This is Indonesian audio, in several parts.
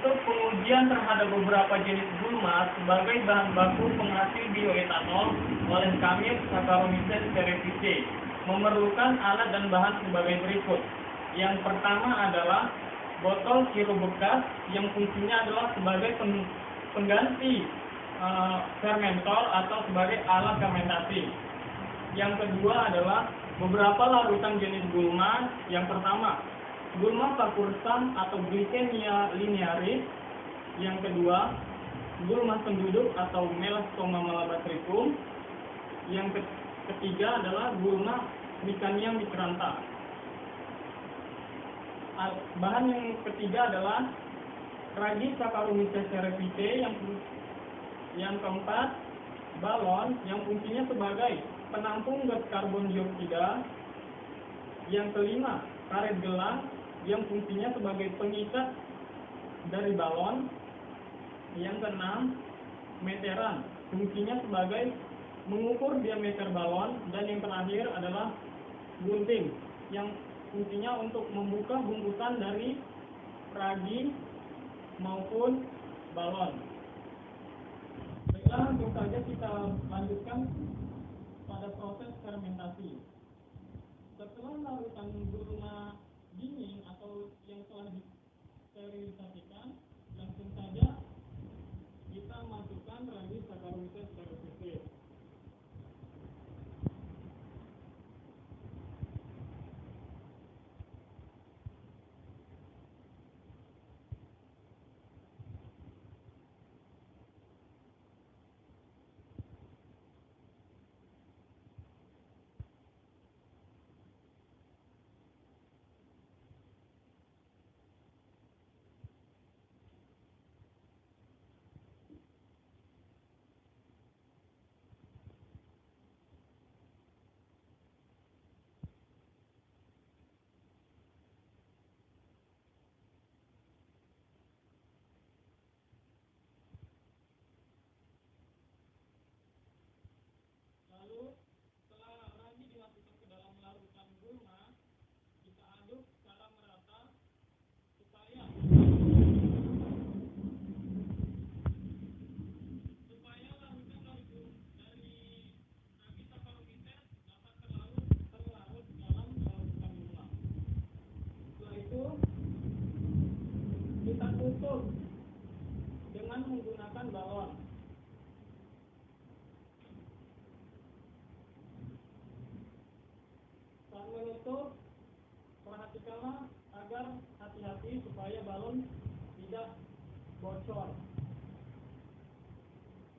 untuk pengujian terhadap beberapa jenis gulma sebagai bahan baku penghasil bioetanol oleh kami Saccharomyces cerevisiae memerlukan alat dan bahan sebagai berikut. Yang pertama adalah botol sirup bekas yang fungsinya adalah sebagai pengganti fermentor atau sebagai alat fermentasi. Yang kedua adalah beberapa larutan jenis gulma. Yang pertama, gulma Pakursam atau Glycemia linearis. Yang kedua, gulma penduduk atau Melastoma malabastricum. Yang ketiga adalah gulma Micania micrantha. Bahan yang ketiga adalah ragi Saccharomyces cerevisiae. Yang keempat, balon yang fungsinya sebagai penampung gas karbon dioksida. Yang kelima, karet gelang yang fungsinya sebagai pengikat dari balon. Yang keenam, meteran, fungsinya sebagai mengukur diameter balon. Dan yang terakhir adalah gunting yang fungsinya untuk membuka bungkusan dari ragi maupun balon. Baiklah, langsung saja kita lanjutkan pada proses fermentasi. Setelah larutan gulma dingin atau yang telah disterilisasikan, langsung saja kita masukkan ragi Saccharomyces cerevisiae. Lalu setelah ragi dimasukkan ke dalam larutan gulma, kita aduk secara merata supaya larutan dari ragi Saccharomyces dapat terlarut dalam larutan gulma. Setelah itu kita tutup dengan menggunakan balon. Saat menutup, perhatikanlah agar hati-hati supaya balon tidak bocor.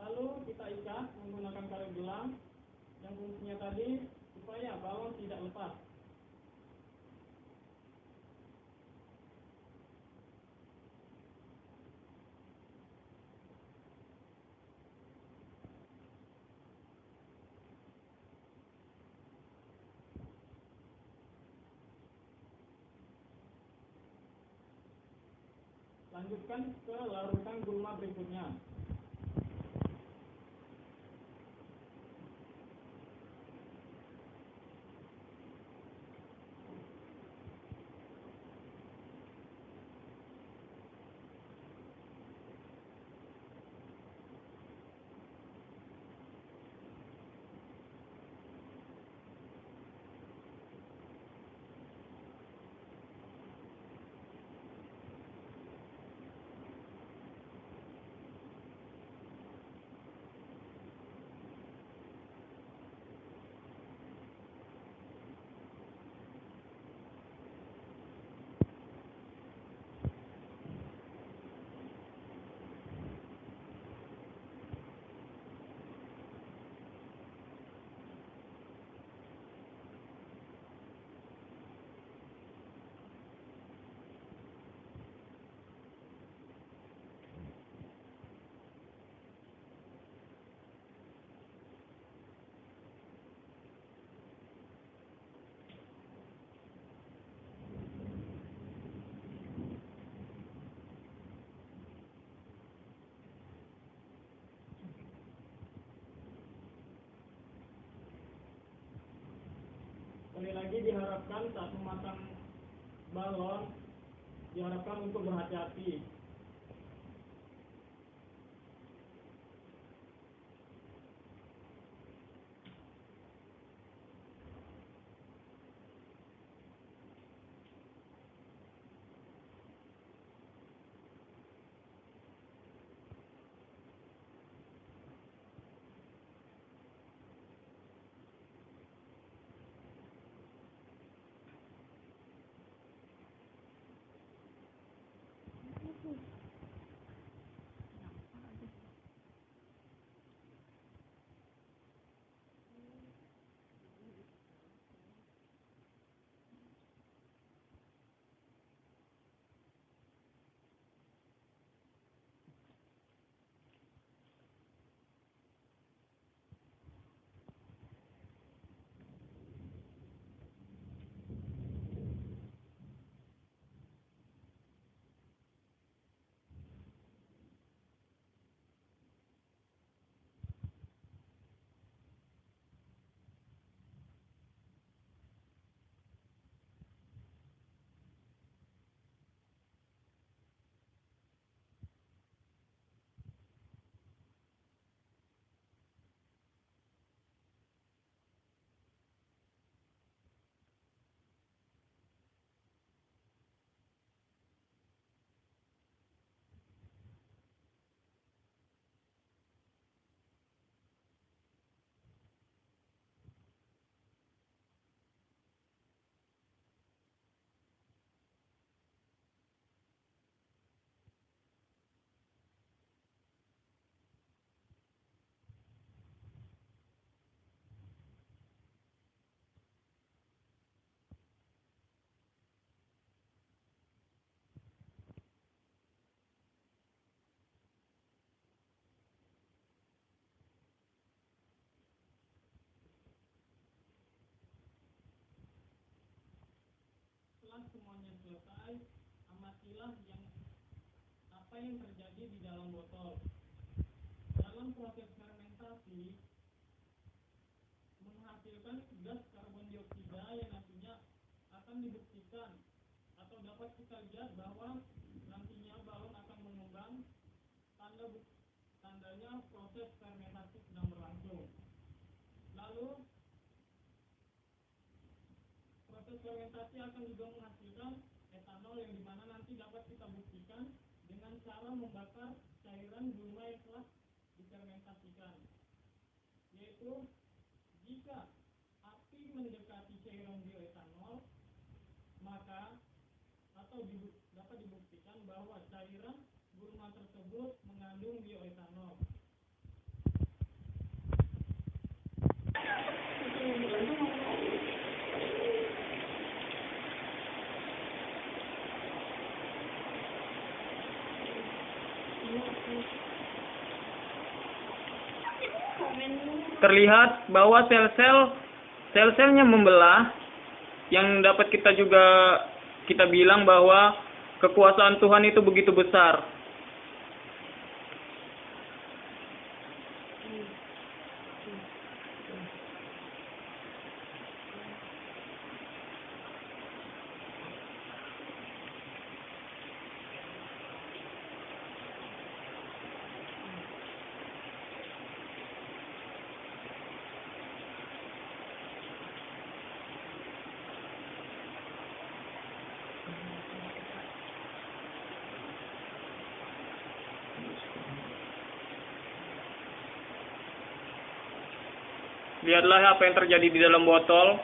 Lalu kita ikat menggunakan karet gelang yang fungsinya tadi supaya balon tidak lepas. Lanjutkan ke larutan gulma berikutnya. Sekali lagi diharapkan saat memasang balon diharapkan untuk berhati-hati semuanya selesai, amatilah apa yang terjadi di dalam botol. Dalam proses fermentasi menghasilkan gas karbon dioksida yang nantinya akan dibuktikan atau dapat kita lihat bahwa nantinya balon akan mengembang. Tandanya proses fermentasi sedang berlangsung. Lalu proses fermentasi akan juga menghasilkan etanol yang dimana nanti dapat kita buktikan dengan cara membakar cairan gulma yang telah difermentasikan, yaitu jika api mendekati cairan bioetanol, maka dapat dibuktikan bahwa cairan gulma tersebut mengandung bioetanol. Terlihat bahwa sel-selnya membelah, yang dapat kita bilang bahwa kekuasaan Tuhan itu begitu besar. Lihatlah apa yang terjadi di dalam botol.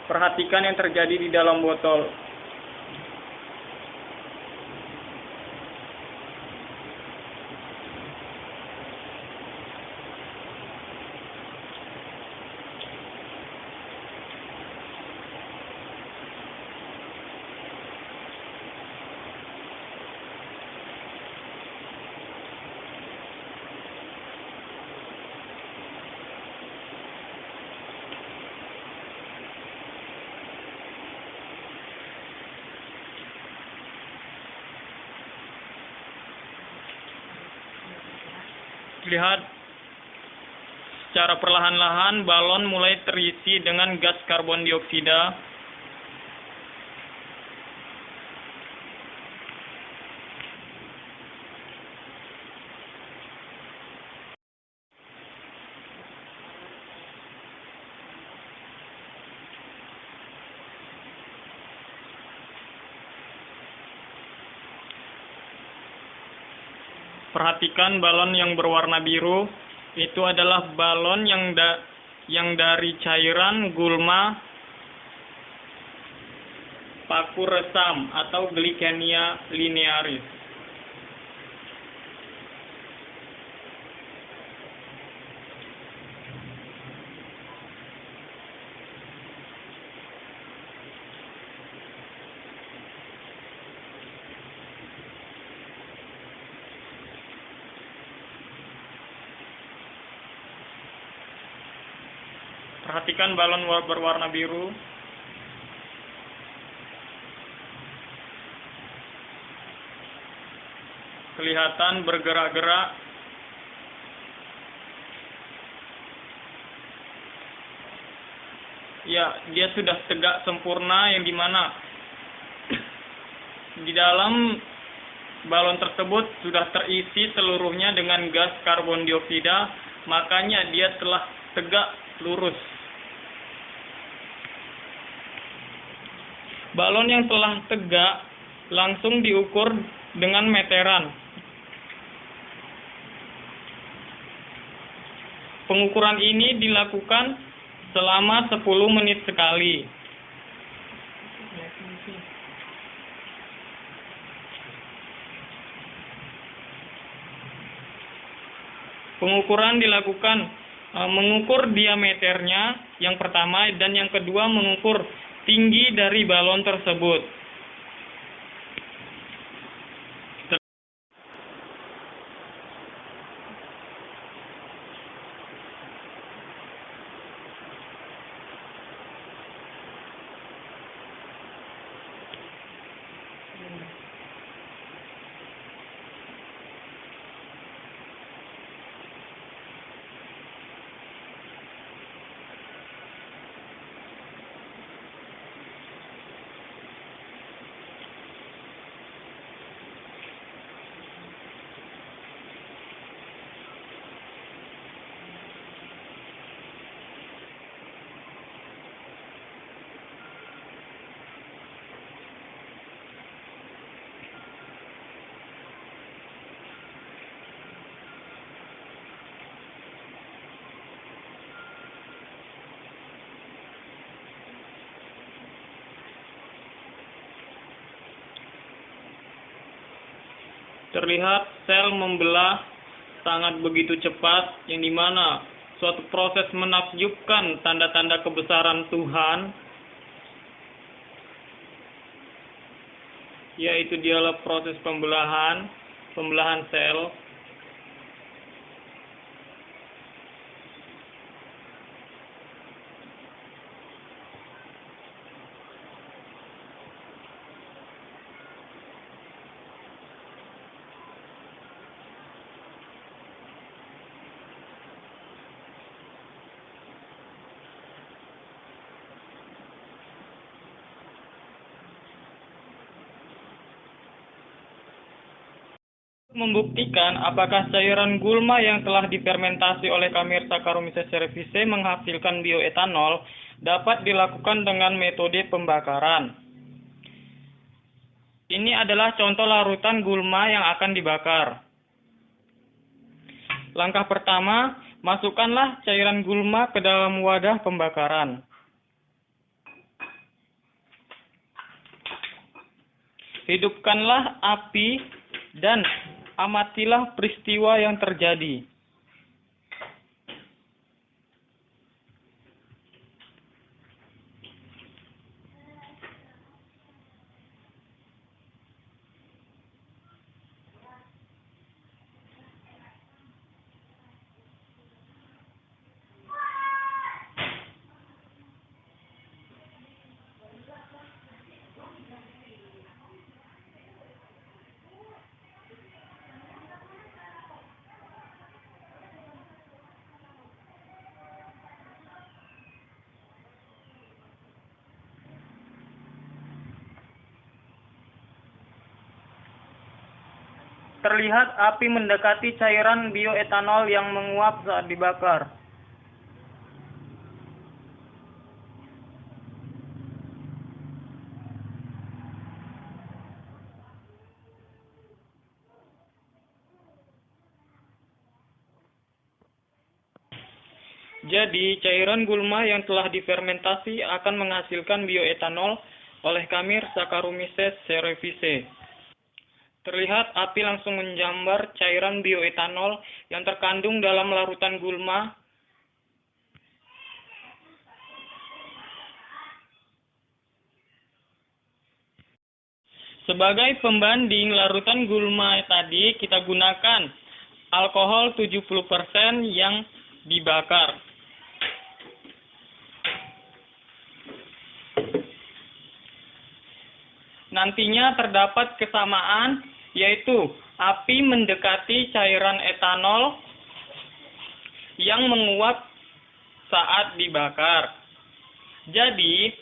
Perhatikan yang terjadi di dalam botol. Lihat, secara perlahan-lahan balon mulai terisi dengan gas karbon dioksida. Perhatikan balon yang berwarna biru, itu adalah balon yang dari cairan gulma paku resam atau Glycania linearis. Perhatikan balon berwarna biru. Kelihatan bergerak-gerak. Ya, dia sudah tegak sempurna, yang dimana di dalam balon tersebut sudah terisi seluruhnya dengan gas karbon dioksida, makanya dia telah tegak lurus. Balon yang telah tegak langsung diukur dengan meteran. Pengukuran ini dilakukan selama 10 menit sekali. Pengukuran dilakukan mengukur diameternya yang pertama, dan yang kedua mengukur tinggi dari balon tersebut. Terlihat sel membelah sangat begitu cepat, yang dimana suatu proses menakjubkan, tanda-tanda kebesaran Tuhan, yaitu dialah proses pembelahan sel. Membuktikan apakah cairan gulma yang telah difermentasi oleh Khmer Saccharomyces cerevisiae menghasilkan bioetanol dapat dilakukan dengan metode pembakaran. Ini adalah contoh larutan gulma yang akan dibakar. Langkah pertama, masukkanlah cairan gulma ke dalam wadah pembakaran. Hidupkanlah api dan amatilah peristiwa yang terjadi. Terlihat api mendekati cairan bioetanol yang menguap saat dibakar. Jadi, cairan gulma yang telah difermentasi akan menghasilkan bioetanol oleh Khmer Saccharomyces cerevisiae. Terlihat api langsung menjambar cairan bioetanol yang terkandung dalam larutan gulma. Sebagai pembanding larutan gulma tadi, kita gunakan alkohol 70% yang dibakar. Nantinya terdapat kesamaan, yaitu api mendekati cairan etanol yang menguap saat dibakar. Jadi,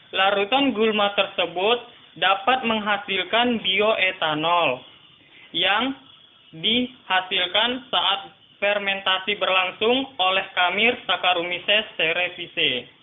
larutan gulma tersebut dapat menghasilkan bioetanol yang dihasilkan saat fermentasi berlangsung oleh Khmer Saccharomyces cerevisiae.